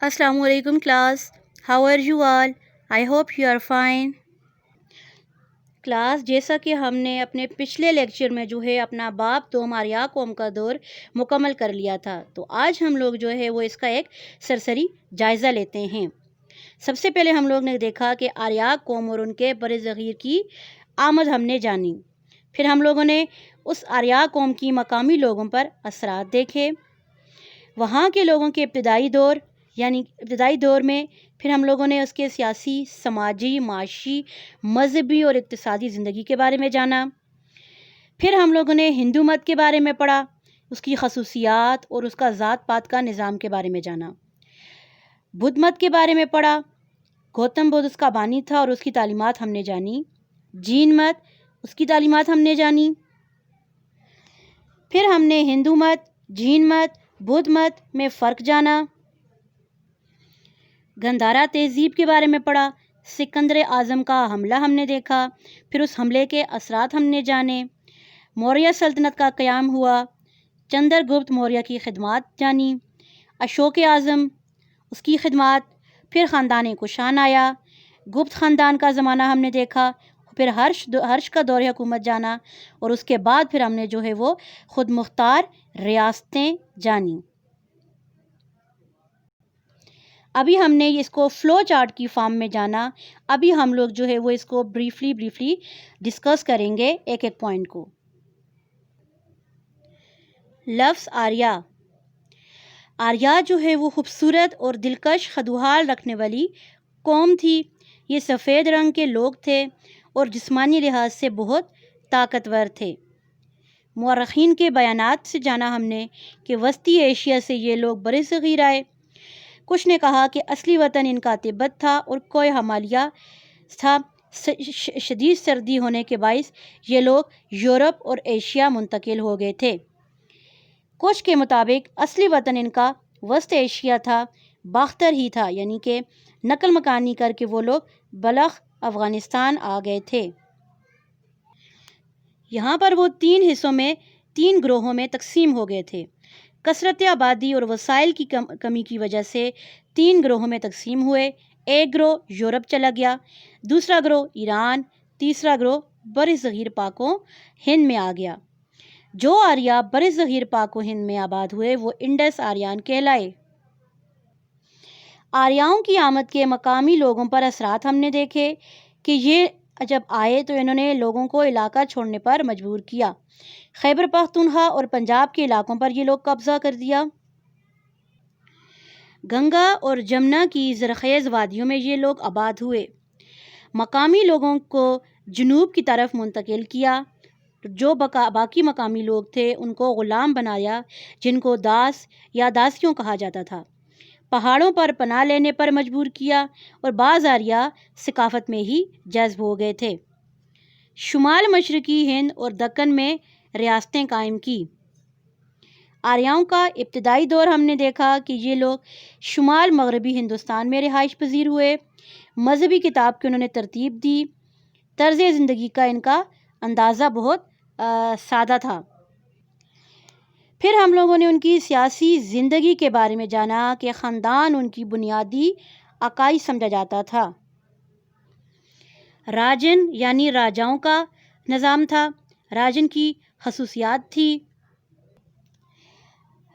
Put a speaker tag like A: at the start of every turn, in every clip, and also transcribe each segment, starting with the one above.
A: السلام علیکم class. How are you all? I hope you are fine. Class, جیسا کہ ہم نے اپنے پچھلے لیکچر میں جو ہے اپنا باب دوم آریہ قوم کا دور مکمل کر لیا تھا، تو آج ہم لوگ جو ہے وہ اس کا ایک سرسری جائزہ لیتے ہیں. سب سے پہلے ہم لوگ نے دیکھا کہ آریہ قوم اور ان کے بر صغیر کی آمد ہم نے جانی. پھر ہم لوگوں نے اس آریہ قوم کی مقامی لوگوں پر اثرات دیکھے، وہاں کے لوگوں کے ابتدائی دور میں. پھر ہم لوگوں نے اس کے سیاسی، سماجی، معاشی، مذہبی اور اقتصادی زندگی کے بارے میں جانا. پھر ہم لوگوں نے ہندو مت کے بارے میں پڑھا، اس کی خصوصیات اور اس کا ذات پات کا نظام کے بارے میں جانا. بدھ مت کے بارے میں پڑھا، گوتم بدھ اس کا بانی تھا اور اس کی تعلیمات ہم نے جانی. جین مت، اس کی تعلیمات ہم نے جانی. پھر ہم نے ہندو مت، جین مت، بدھ مت میں فرق جانا. گندھارا تہذیب کے بارے میں پڑھا، سکندر اعظم کا حملہ ہم نے دیکھا، پھر اس حملے کے اثرات ہم نے جانے. موریہ سلطنت کا قیام ہوا، چندر گپت موریہ کی خدمات جانی. اشوک اعظم، اس کی خدمات. پھر خاندان کشان آیا، گپت خاندان کا زمانہ ہم نے دیکھا. پھر ہرش کا دور حکومت جانا، اور اس کے بعد پھر ہم نے جو ہے وہ خود مختار ریاستیں جانی. ابھی ہم نے اس کو فلو چارٹ کی فارم میں جانا. ابھی ہم لوگ جو ہے وہ اس کو بریفلی ڈسکس کریں گے ایک ایک پوائنٹ کو. لفظ آریہ. آریہ جو ہے وہ خوبصورت اور دلکش خدوحال رکھنے والی قوم تھی. یہ سفید رنگ کے لوگ تھے اور جسمانی لحاظ سے بہت طاقتور تھے. مورخین کے بیانات سے جانا ہم نے کہ وسطی ایشیا سے یہ لوگ برصغیر آئے. کچھ نے کہا کہ اصلی وطن ان کا تبت تھا اور کوہ ہمالیہ تھا. شدید سردی ہونے کے باعث یہ لوگ یورپ اور ایشیا منتقل ہو گئے تھے. کچھ کے مطابق اصلی وطن ان کا وسط ایشیا تھا، باختر ہی تھا، یعنی کہ نقل مکانی کر کے وہ لوگ بلخ افغانستان آ گئے تھے. یہاں پر وہ 3 حصوں میں 3 گروہوں میں تقسیم ہو گئے تھے. کثرت آبادی اور وسائل کی کمی کی وجہ سے 3 گروہوں میں تقسیم ہوئے. ایک گروہ یورپ چلا گیا، دوسرا گروہ ایران، تیسرا گروہ برصغیر پاک و ہند میں آ گیا. جو آریہ برصغیر پاک و ہند میں آباد ہوئے وہ انڈس آریان کہلائے. آریاؤں کی آمد کے مقامی لوگوں پر اثرات ہم نے دیکھے کہ یہ جب آئے تو انہوں نے لوگوں کو علاقہ چھوڑنے پر مجبور کیا. خیبر پختونخوا اور پنجاب کے علاقوں پر یہ لوگ قبضہ کر دیا. گنگا اور جمنا کی زرخیز وادیوں میں یہ لوگ آباد ہوئے. مقامی لوگوں کو جنوب کی طرف منتقل کیا. جو باقی مقامی لوگ تھے ان کو غلام بنایا، جن کو داس یا داسیوں کہا جاتا تھا. پہاڑوں پر پناہ لینے پر مجبور کیا اور بعض آریہ ثقافت میں ہی جذب ہو گئے تھے. شمال مشرقی ہند اور دکن میں ریاستیں قائم کی. آریاؤں کا ابتدائی دور ہم نے دیکھا کہ یہ لوگ شمال مغربی ہندوستان میں رہائش پذیر ہوئے. مذہبی کتاب کی انہوں نے ترتیب دی. طرز زندگی کا ان کا اندازہ بہت سادہ تھا. پھر ہم لوگوں نے ان کی سیاسی زندگی کے بارے میں جانا کہ خاندان ان کی بنیادی اکائی سمجھا جاتا تھا. راجن یعنی راجاؤں کا نظام تھا. راجن کی خصوصیات تھی.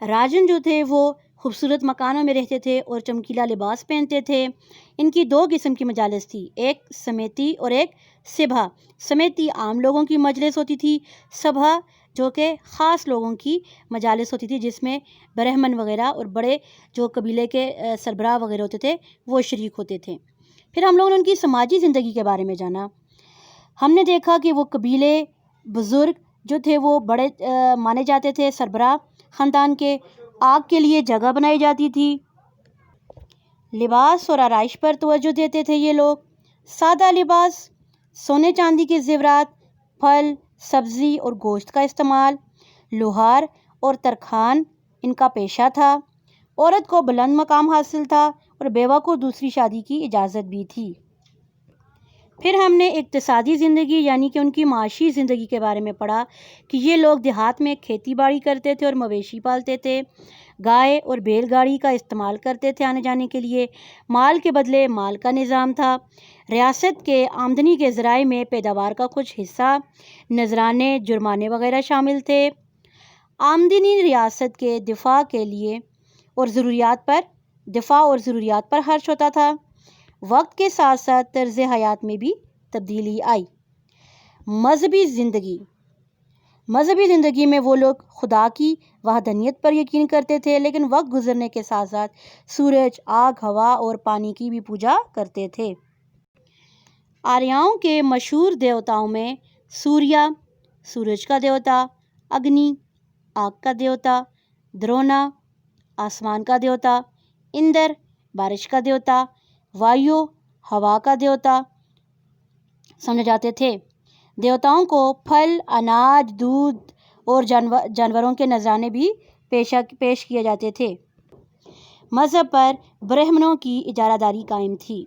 A: راجن جو تھے وہ خوبصورت مکانوں میں رہتے تھے اور چمکیلا لباس پہنتے تھے. ان کی 2 قسم کی مجالس تھی، ایک سمیتی اور ایک سبھا. سمیتی عام لوگوں کی مجلس ہوتی تھی، سبھا جو کہ خاص لوگوں کی مجالس ہوتی تھی جس میں برہمن وغیرہ اور بڑے جو قبیلے کے سربراہ وغیرہ ہوتے تھے وہ شریک ہوتے تھے. پھر ہم لوگوں نے ان کی سماجی زندگی کے بارے میں جانا. ہم نے دیکھا کہ وہ قبیلے بزرگ جو تھے وہ بڑے مانے جاتے تھے، سربراہ خاندان کے. آگ کے لیے جگہ بنائی جاتی تھی. لباس اور آرائش پر توجہ دیتے تھے یہ لوگ. سادہ لباس، سونے چاندی کے زیورات، پھل سبزی اور گوشت کا استعمال. لوہار اور ترکھان ان کا پیشہ تھا. عورت کو بلند مقام حاصل تھا اور بیوہ کو دوسری شادی کی اجازت بھی تھی. پھر ہم نے اقتصادی زندگی یعنی کہ ان کی معاشی زندگی کے بارے میں پڑھا کہ یہ لوگ دیہات میں کھیتی باڑی کرتے تھے اور مویشی پالتے تھے. گائے اور بیل گاڑی کا استعمال کرتے تھے آنے جانے کے لیے۔ مال کے بدلے مال کا نظام تھا۔ ریاست کے آمدنی کے ذرائع میں پیداوار کا کچھ حصہ نذرانے، جرمانے وغیرہ شامل تھے۔ آمدنی ریاست کے دفاع اور ضروریات پر خرچ ہوتا تھا۔ وقت کے ساتھ ساتھ طرز حیات میں بھی تبدیلی آئی۔ مذہبی زندگی میں وہ لوگ خدا کی وحدانیت پر یقین کرتے تھے، لیکن وقت گزرنے کے ساتھ ساتھ سورج، آگ، ہوا اور پانی کی بھی پوجا کرتے تھے۔ آریاؤں کے مشہور دیوتاؤں میں سوریا سورج کا دیوتا، اگنی آگ کا دیوتا، درونا آسمان کا دیوتا، اندر بارش کا دیوتا، وایو ہوا کا دیوتا سمجھے جاتے تھے۔ دیوتاؤں کو پھل، اناج، دودھ اور جانوروں کے نذرانے بھی پیش کیے جاتے تھے۔ مذہب پر برہمنوں کی اجارہ داری قائم تھی۔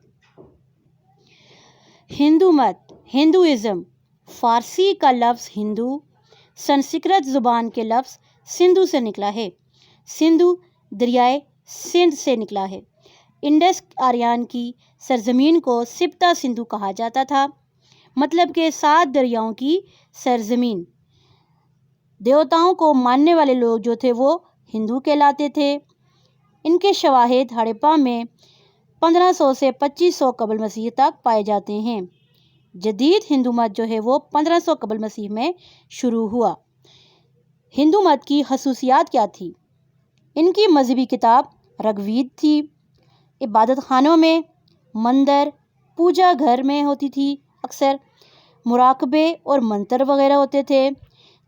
A: ہندو مت، ہندوازم، فارسی کا لفظ ہندو سنسکرت زبان کے لفظ سندھو سے نکلا ہے۔ سندھو دریائے سندھ سے نکلا ہے۔ انڈس آریان کی سرزمین کو سپتا سندھو کہا جاتا تھا، مطلب کہ 7 دریاؤں کی سرزمین۔ دیوتاؤں کو ماننے والے لوگ جو تھے وہ ہندو کہلاتے تھے۔ ان کے شواہد ہڑپا میں 1500 سے 2500 قبل مسیح تک پائے جاتے ہیں۔ جدید ہندو مت جو ہے وہ 1500 قبل مسیح میں شروع ہوا۔ ہندو مت کی خصوصیات کیا تھی؟ ان کی مذہبی کتاب رگ وید تھی۔ عبادت خانوں میں، مندر، پوجا گھر میں ہوتی تھی، اکثر مراقبے اور منتر وغیرہ ہوتے تھے۔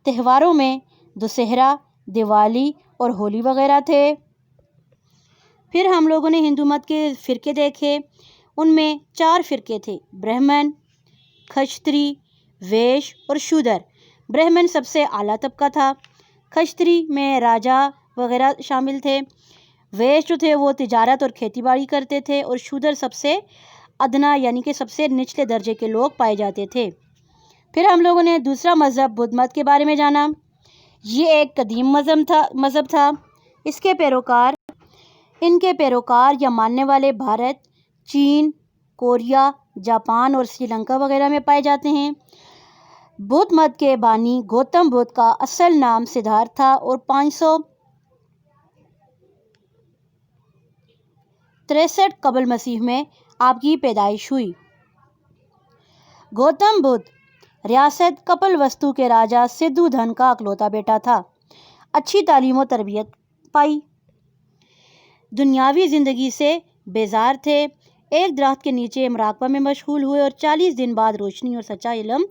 A: تہواروں میں دسہرہ، دیوالی اور ہولی وغیرہ تھے۔ پھر ہم لوگوں نے ہندو مت کے فرقے دیکھے۔ ان میں 4 فرقے تھے: برہمن، کھشتری، ویش اور شودر۔ برہمن سب سے اعلیٰ طبقہ تھا۔ کھشتری میں راجا وغیرہ شامل تھے۔ ویش جو تھے وہ تجارت اور کھیتی باڑی کرتے تھے، اور شودر سب سے ادنا یعنی کہ سب سے نچلے درجے کے لوگ پائے جاتے تھے۔ پھر ہم لوگوں نے دوسرا مذہب بدھ مت کے بارے میں جانا۔ یہ ایک قدیم مذہب تھا۔ ان کے پیروکار یا ماننے والے بھارت، چین، کوریا، جاپان اور سری لنکا وغیرہ میں پائے جاتے ہیں۔ بدھ مت کے بانی گوتم بدھ کا اصل نام سدھارتھ تھا اور 563 قبل مسیح میں آپ کی پیدائش ہوئی۔ گوتم بدھ ریاست کپل وستو کے راجا سدھو دھن کا اکلوتا بیٹا تھا۔ اچھی تعلیم و تربیت پائی۔ دنیاوی زندگی سے بیزار تھے۔ ایک درخت کے نیچے مراقبہ میں مشغول ہوئے اور 40 دن بعد روشنی اور سچا علم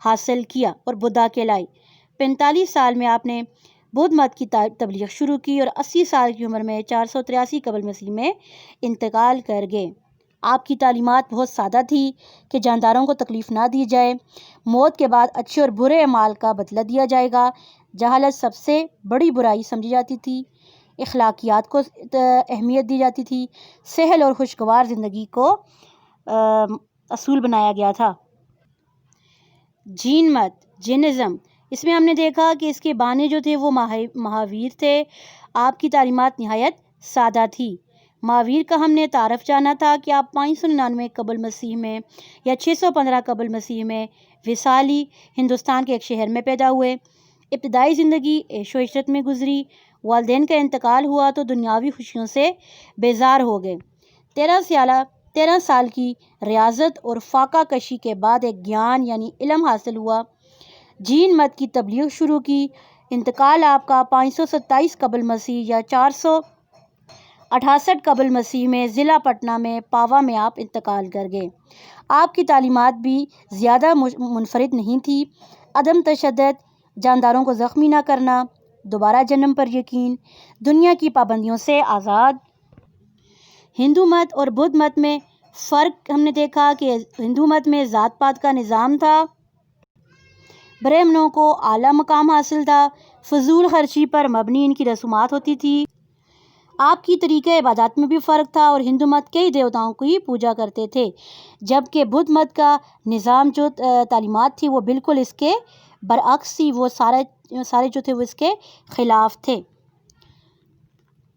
A: حاصل کیا اور بدھا کہلائے۔ 45 سال میں آپ نے بدھ مت کی تبلیغ شروع کی اور 80 سال کی عمر میں 483 قبل مسیح میں انتقال کر گئے۔ آپ کی تعلیمات بہت سادہ تھی کہ جانداروں کو تکلیف نہ دی جائے، موت کے بعد اچھے اور برے اعمال کا بدلہ دیا جائے گا، جہالت سب سے بڑی برائی سمجھی جاتی تھی، اخلاقیات کو اہمیت دی جاتی تھی، سہل اور خوشگوار زندگی کو اصول بنایا گیا تھا۔ جین مت، جینزم، اس میں ہم نے دیکھا کہ اس کے بانی جو تھے وہ مہاویر تھے۔ آپ کی تعلیمات نہایت سادہ تھی۔ مہاویر کا ہم نے تعارف جانا تھا کہ آپ 599 قبل مسیح میں یا 615 قبل مسیح میں ویسالی، ہندوستان کے ایک شہر میں پیدا ہوئے۔ ابتدائی زندگی عیش و عشرت میں گزری۔ والدین کا انتقال ہوا تو دنیاوی خوشیوں سے بیزار ہو گئے۔ 13 سال کی ریاضت اور فاقہ کشی کے بعد ایک گیان یعنی علم حاصل ہوا۔ جین مت کی تبلیغ شروع کی۔ انتقال آپ کا 527 قبل مسیح یا 468 قبل مسیح میں ضلع پٹنہ میں پاوا میں آپ انتقال کر گئے۔ آپ کی تعلیمات بھی زیادہ منفرد نہیں تھی۔ عدم تشدد، جانداروں کو زخمی نہ کرنا، دوبارہ جنم پر یقین، دنیا کی پابندیوں سے آزاد۔ ہندو مت اور بدھ مت میں فرق ہم نے دیکھا کہ ہندو مت میں ذات پات کا نظام تھا، برہمنوں کو اعلیٰ مقام حاصل تھا، فضول خرچی پر مبنی ان کی رسومات ہوتی تھی۔ آپ کی طریقہ عبادات میں بھی فرق تھا اور ہندو مت کئی دیوتاؤں کی پوجا کرتے تھے، جبکہ بدھ مت کا نظام جو تعلیمات تھی وہ بالکل اس کے برعکس تھی، وہ سارے جو تھے وہ اس کے خلاف تھے۔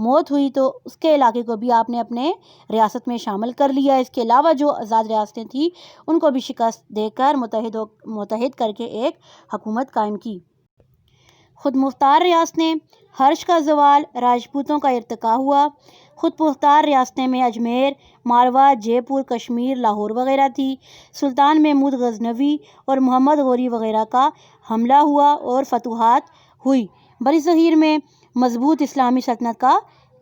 A: موت ہوئی تو اس کے علاقے کو بھی آپ نے اپنے ریاست میں شامل کر لیا. اس کے علاوہ جو آزاد ریاستیں تھیں ان کو بھی شکست دے کر متحد کر کے ایک حکومت قائم کی. خود مختار ریاستیں. ہرش کا زوال. راجپوتوں کا ارتقاء ہوا. خود مختار ریاستیں میں اجمیر، مالوا، جے پور، کشمیر، لاہور وغیرہ تھی. سلطان محمود غزنوی اور محمد غوری وغیرہ کا حملہ ہوا اور فتوحات ہوئی. بر صغیر میں مضبوط اسلامی سلطنت کا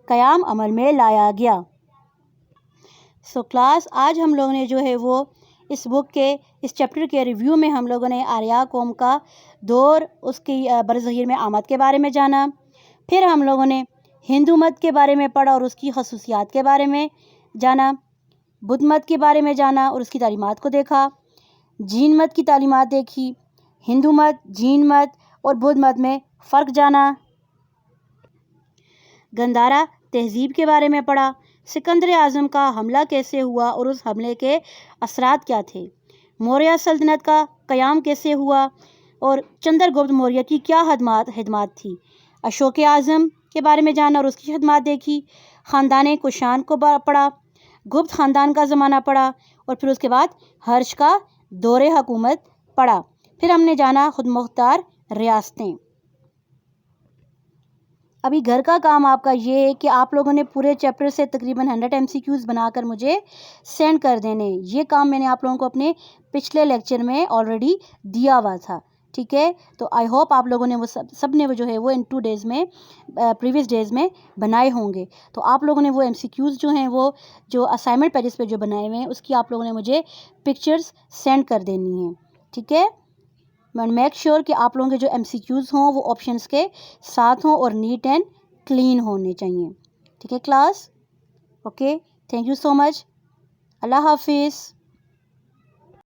A: قیام عمل میں لایا گیا. کلاس آج ہم لوگوں نے جو ہے وہ اس بک کے اس چیپٹر کے ریویو میں ہم لوگوں نے آریہ قوم کا دور، اس کی برصغیر میں آمد کے بارے میں جانا. پھر ہم لوگوں نے ہندو مت کے بارے میں پڑھا اور اس کی خصوصیات کے بارے میں جانا. بدھ مت کے بارے میں جانا اور اس کی تعلیمات کو دیکھا. جین مت کی تعلیمات دیکھی. ہندو مت، جین مت اور بدھ مت میں فرق جانا. گندھارا تہذیب کے بارے میں پڑھا. سکندر اعظم کا حملہ کیسے ہوا اور اس حملے کے اثرات کیا تھے. موریہ سلطنت کا قیام کیسے ہوا اور چندر گپت موریہ کی کیا خدمات تھی. اشوک اعظم کے بارے میں جانا اور اس کی خدمات دیکھی. خاندان کشان کو پڑھا. گپت خاندان کا زمانہ پڑھا اور پھر اس کے بعد ہرش کا دور حکومت پڑھا. پھر ہم نے جانا خود مختار ریاستیں. ابھی گھر کا کام آپ کا یہ ہے کہ آپ لوگوں نے پورے چیپٹر سے تقریباً 100 MCQs بنا کر مجھے سینڈ کر دینے. یہ کام میں نے آپ لوگوں کو اپنے پچھلے لیکچر میں آلریڈی دیا ہوا تھا. ٹھیک ہے، تو آئی ہوپ آپ لوگوں نے وہ سب نے وہ جو ہے وہ ان 2 days میں پریویس ڈیز میں بنائے ہوں گے. تو آپ لوگوں نے وہ MCQs جو ہیں وہ جو اسائنمنٹ پیجز پہ جو بنائے ہوئے ہیں اس کی آپ لوگوں نے مجھے پکچرز سینڈ کر دینی ہیں. ٹھیک ہے، میک شیور کہ آپ لوگوں کے جو MCQs ہوں وہ آپشنس کے ساتھ ہوں اور نیٹ اینڈ کلین ہونے چاہیے. ٹھیک ہے class, okay, thank you so much. اللہ حافظ.